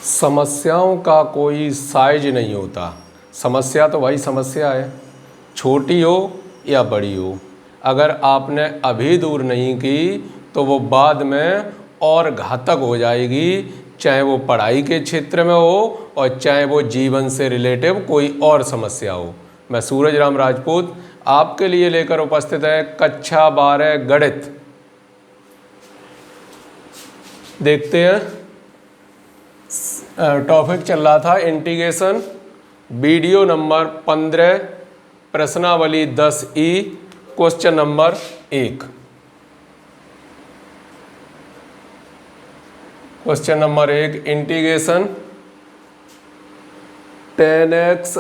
समस्याओं का कोई साइज नहीं होता। समस्या तो भाई समस्या है, छोटी हो या बड़ी हो। अगर आपने अभी दूर नहीं की तो वो बाद में और घातक हो जाएगी, चाहे वो पढ़ाई के क्षेत्र में हो और चाहे वो जीवन से रिलेटिव कोई और समस्या हो। मैं सूरज राम राजपूत आपके लिए लेकर उपस्थित है कक्षा 12 गणित। देखते हैं, टॉपिक चल रहा था इंटीग्रेशन, वीडियो नंबर 15, प्रश्नावली 10E, question number 1। Question number 1, integration 10x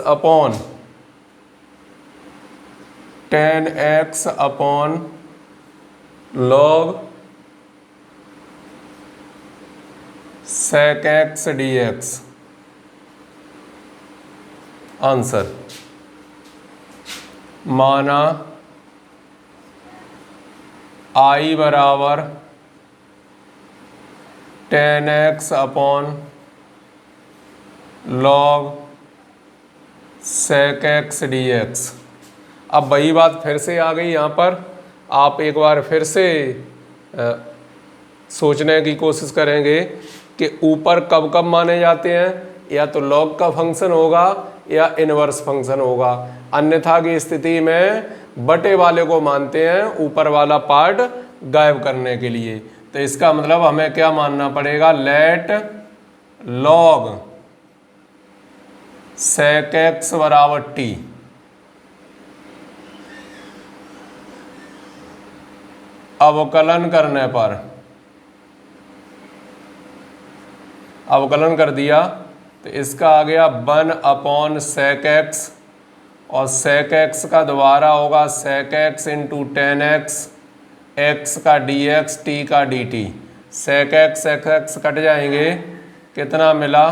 upon log sec x dx। Answer माना I बराबर 10x upon log sec x dx। अब वही बात फिर से आ गई यहाँ पर। आप एक बार फिर से सोचने की कोशिश करेंगे कि ऊपर कब कब माने जाते हैं, या तो लॉग का फंक्शन होगा या इनवर्स फंक्शन होगा। अन्यथा की स्थिति में बटे वाले को मानते हैं ऊपर वाला पार्ट गायब करने के लिए। तो इसका मतलब हमें क्या मानना पड़ेगा, लेट लॉग sec x बराबर t। अवकलन करने पर, अवकलन कर दिया तो इसका आ गया 1 अपॉन sec x, और sec x का दोबारा होगा sec x into 10x, x का dx, t का dt। sec x कट जाएंगे, कितना मिला,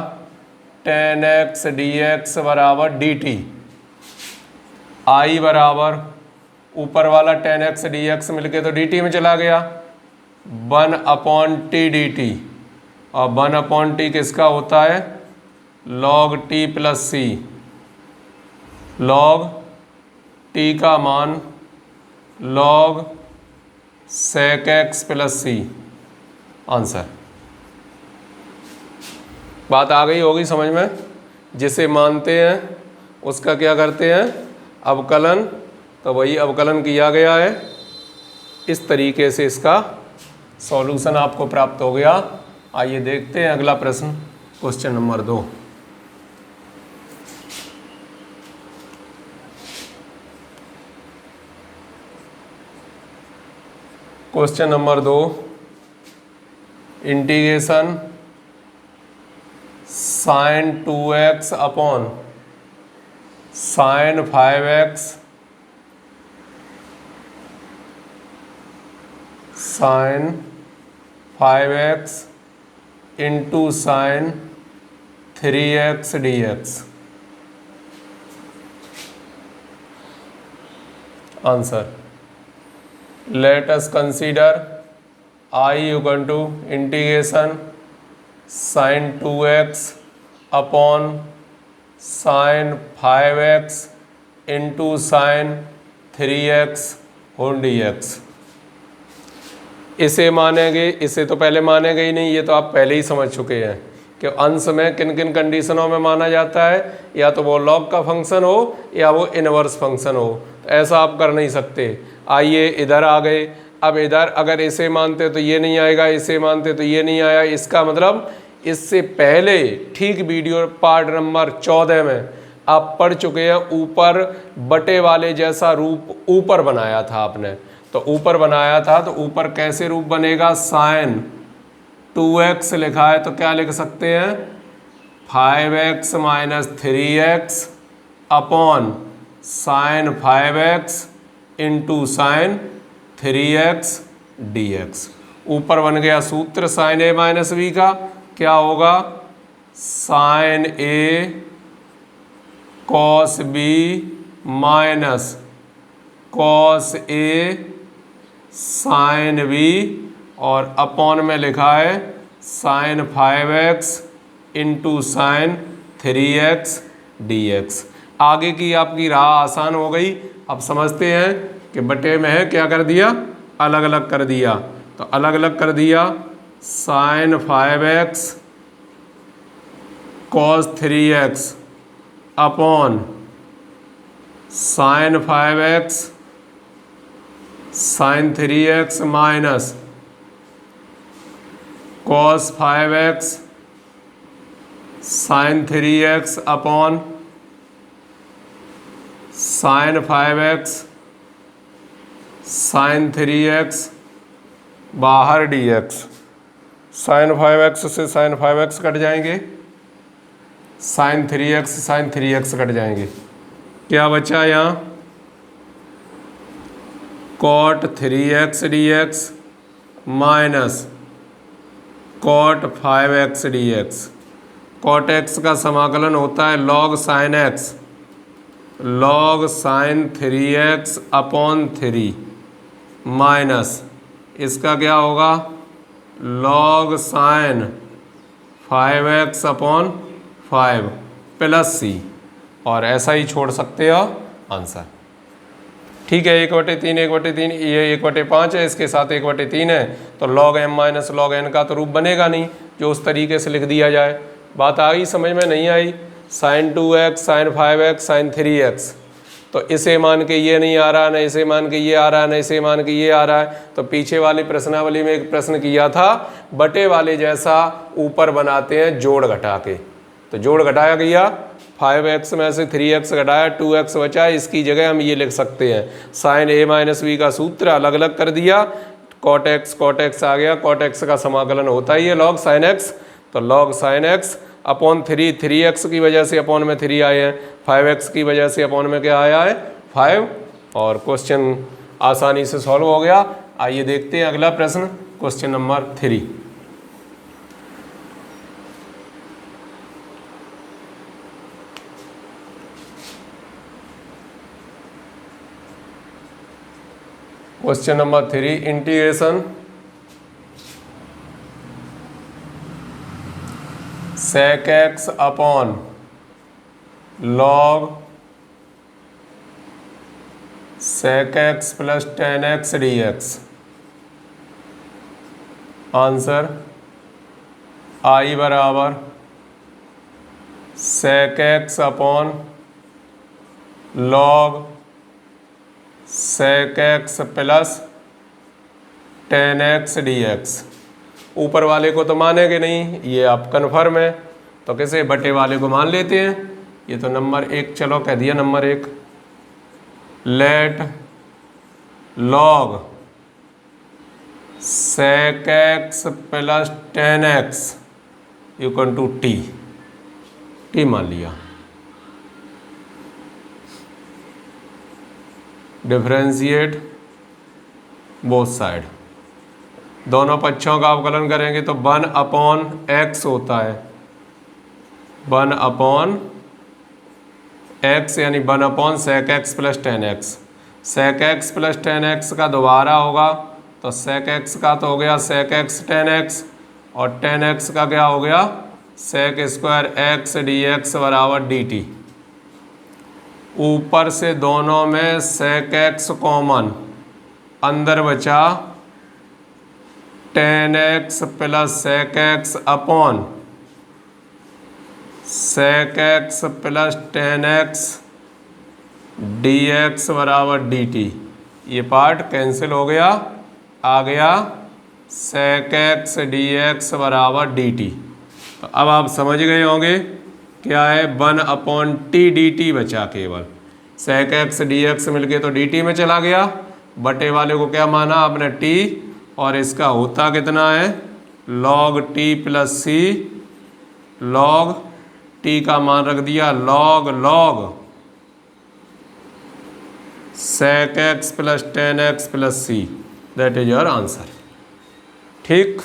10x dx बराबर dt। I बराबर ऊपर वाला 10x dx मिलके तो dt में चला गया, 1 अपॉन t dt। और 1 अपॉन टी किसका होता है, log t प्लस सी। log t का मान log sec x प्लस सी। आंसर। बात आ गई होगी समझ में। जिसे मानते हैं उसका क्या करते हैं, अवकलन। तो वही अवकलन किया गया है। इस तरीके से इसका सॉल्यूशन आपको प्राप्त हो गया। आइए देखते हैं अगला प्रश्न, question number 2। Question number 2, integration sin 2x upon sin 5x sin 5x into sin 3x dx। Answer, let us consider I equal to integration sin 2x upon sin 5x into sin 3x whole dx। इसे मानेंगे, इसे तो पहले मानेंगे ही नहीं, ये तो आप पहले ही समझ चुके हैं कि अंश में किन किन कंडीशनों में माना जाता है, या तो वो लॉग का फंक्शन हो या वो इनवर्स फंक्शन हो। तो ऐसा आप कर नहीं सकते। आइए इधर आ गए। अब इधर अगर इसे मानते तो ये नहीं आएगा, इसे मानते तो ये नहीं आया। इसका मतलब इससे पहले ठीक वीडियो पार्ट नंबर 14 में आप पढ़ चुके हैं, ऊपर बटे वाले जैसा रूप ऊपर बनाया था आपने। तो ऊपर बनाया था तो ऊपर कैसे रूप बनेगा, sin 2x लिखा है तो क्या लिख सकते हैं, 5x minus 3x upon sin 5x into sin 3x dx। ऊपर बन गया सूत्र sin a माइनस b का, क्या होगा, sin a cos b minus cos a sin b, और अपॉन में लिखा है sin 5x into sine 3x dx। आगे की आपकी राह आसान हो गई। अब समझते हैं कि बटे में है क्या कर दिया, अलग अलग कर दिया। तो अलग अलग कर दिया, sine 5x cos 3x upon sine 5x sine 3x minus cos 5x sine 3x upon sine 5x sine 3x बाहर dx। साइन 5x से साइन 5x कट जाएंगे, साइन 3x कट जाएंगे। क्या बचा यहाँ, cot 3x dx minus cot 5x dx। Cot x का समाकलन होता है log sine x, log sine 3x upon 3 minus इसका क्या होगा, log sine 5x upon 5 plus c, और ऐसा ही छोड़ सकते हो आंसर। ठीक है, 1/3 1/3 ये 1/5 है, इसके साथ 1/3 है, तो log m minus log n का तो रूप बनेगा नहीं जो उस तरीके से लिख दिया जाए। बात आई समझ में, नहीं आई? Sign 2x sign 5x sine 3x, तो इसे मान के ये नहीं आ रहा, न इसे मान के ये आ रहा, न इसे मान के ये आ रहा है। तो पीछे वाली प्रश्नावली में एक प्रश्न किया था बटे वाले जैसा, ऊपर बनाते हैं जोड़ घटा के। तो जोड़ घटाया गया, 5x में से 3x घटाया, 2x बचा, इसकी जगह हम ये लिख सकते हैं साइन a माइनस b का सूत्र अलग अलग कर दिया, कॉट x आ गया। कॉट x का समाकलन होता ही है लॉग साइन x, तो log sine x upon 3x की वजह से अपॉन में 3 आए हैं, 5x की वजह से अपॉन में क्या आया है 5, और क्वेश्चन आसानी से सॉल्व हो गया। आइए देखते हैं अगला प्रश्न, question number 3। Question number 3, integration sec x upon log sec x plus tan x dx। Answer i बराबर sec x upon log sec x plus tan x dx। ऊपर वाले को तो मानेंगे नहीं, ये आप कन्फर्म है, तो कैसे बटे वाले को मान लेते हैं। ये तो नंबर 1, चलो कह दिया number 1, let log sec x plus tan x equal to t मान लिया। डिफरेंशिएट बोथ साइड, दोनों पक्षों का अवकलन करेंगे तो 1 अपॉन x होता है, 1 अपॉन x यानी 1 upon sec x plus tan x। sec x plus tan x का दोबारा होगा तो sec x का तो हो गया sec x tan x, और tan x का क्या हो गया sec स्क्वायर x dx बराबर dt। ऊपर से दोनों में sec x कॉमन, अंदर बचा tan x plus sec x upon sec x plus tan x dx बराबर dt। ये पार्ट कैंसिल हो गया, आ गया sec x dx बराबर dt। तो अब आप समझ गए होंगे क्या है, 1 अपॉन t dt बचा केवल, sec x dx मिलके तो dt में चला गया। बटे वाले को क्या माना आपने t, और इसका होता कितना है log t plus c, log t का मान रख दिया log sec x plus tan x plus c, that is your answer. ठीक,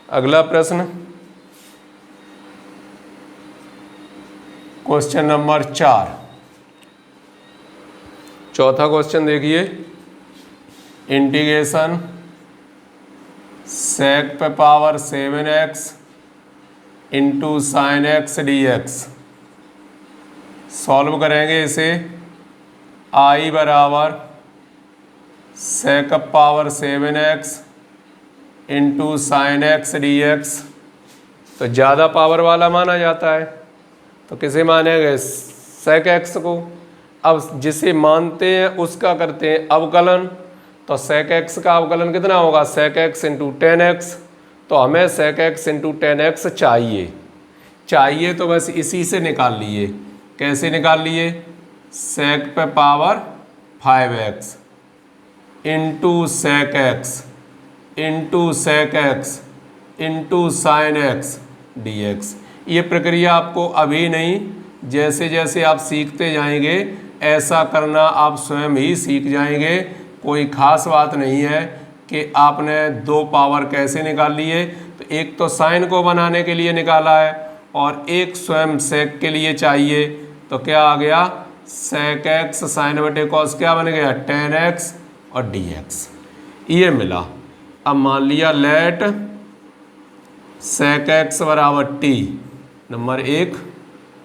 अगला प्रश्न क्वेश्चन नंबर 4। चौथा क्वेश्चन देखिए, इंटीग्रेशन sec पे power 7x into sine x d x. Solve करेंगे इसे, आई बराबर sec power 7x into sine x d x. तो ज़्यादा पावर वाला माना जाता है, तो किसे मानेंगे, सेक एक्स को। अब जिसे मानते हैं उसका करते हैं अवकलन, तो सेक एक्स का अवकलन कितना होगा, सेक एक्स इंटू 10x। तो हमें सेक एक्स इंटू 10x चाहिए तो बस इसी से निकाल लिए। कैसे निकाल लिए, सेक पे power 5x into sec x into sec x into sine x d x. ये प्रक्रिया आपको अभी नहीं, जैसे जैसे आप सीखते जाएंगे ऐसा करना आप स्वयं ही सीख जाएंगे। कोई खास बात नहीं है कि आपने 2 पावर कैसे निकाल लिए। तो एक तो साइन को बनाने के लिए निकाला है और एक स्वयं सेक के लिए चाहिए। तो क्या आ गया, सेक एक्स साइन बटे कॉस क्या बन गया, 10x और dx, ये मिला। अब मान लिया लेट सेक एक्स बराबर टी, नंबर 1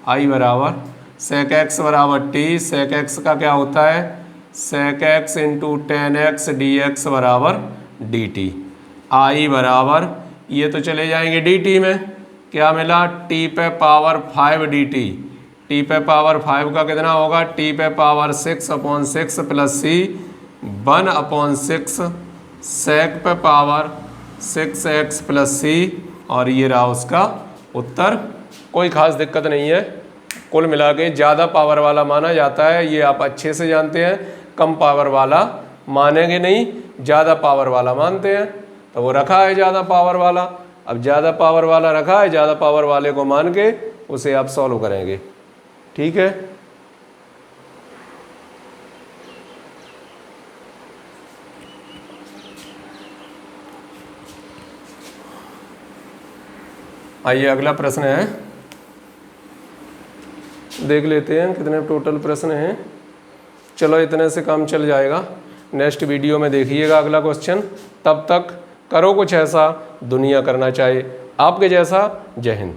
आई बराबर सेक एक्स बराबर टी। सेक एक्स का क्या होता है, sec x into 10x dx बराबर dt। आई बराबर ये तो चले जाएंगे dt में, क्या मिला, t पे पावर 5 dt। t पे पावर 5 का कितना होगा, t पे पावर 6/6 प्लस c 1/6 सेक पे पावर 6x प्लस c। और ये रहा उसका उत्तर। कोई खास दिक्कत नहीं है, कुल मिला के ज़्यादा पावर वाला माना जाता है, ये आप अच्छे से जानते हैं। कम पावर वाला मानेंगे नहीं, ज़्यादा पावर वाला मानते हैं। तो वो रखा है ज़्यादा पावर वाला, अब ज़्यादा पावर वाला रखा है, ज़्यादा पावर वाले को मान के उसे आप सॉल्व करेंगे, ठीक है। आइए अगला प्रश्न है, देख लेते हैं कितने टोटल प्रश्न हैं। चलो इतने से काम चल जाएगा, नेक्स्ट वीडियो में देखिएगा अगला क्वेश्चन। तब तक करो कुछ ऐसा दुनिया करना चाहे आपके जैसा। जय हिंद।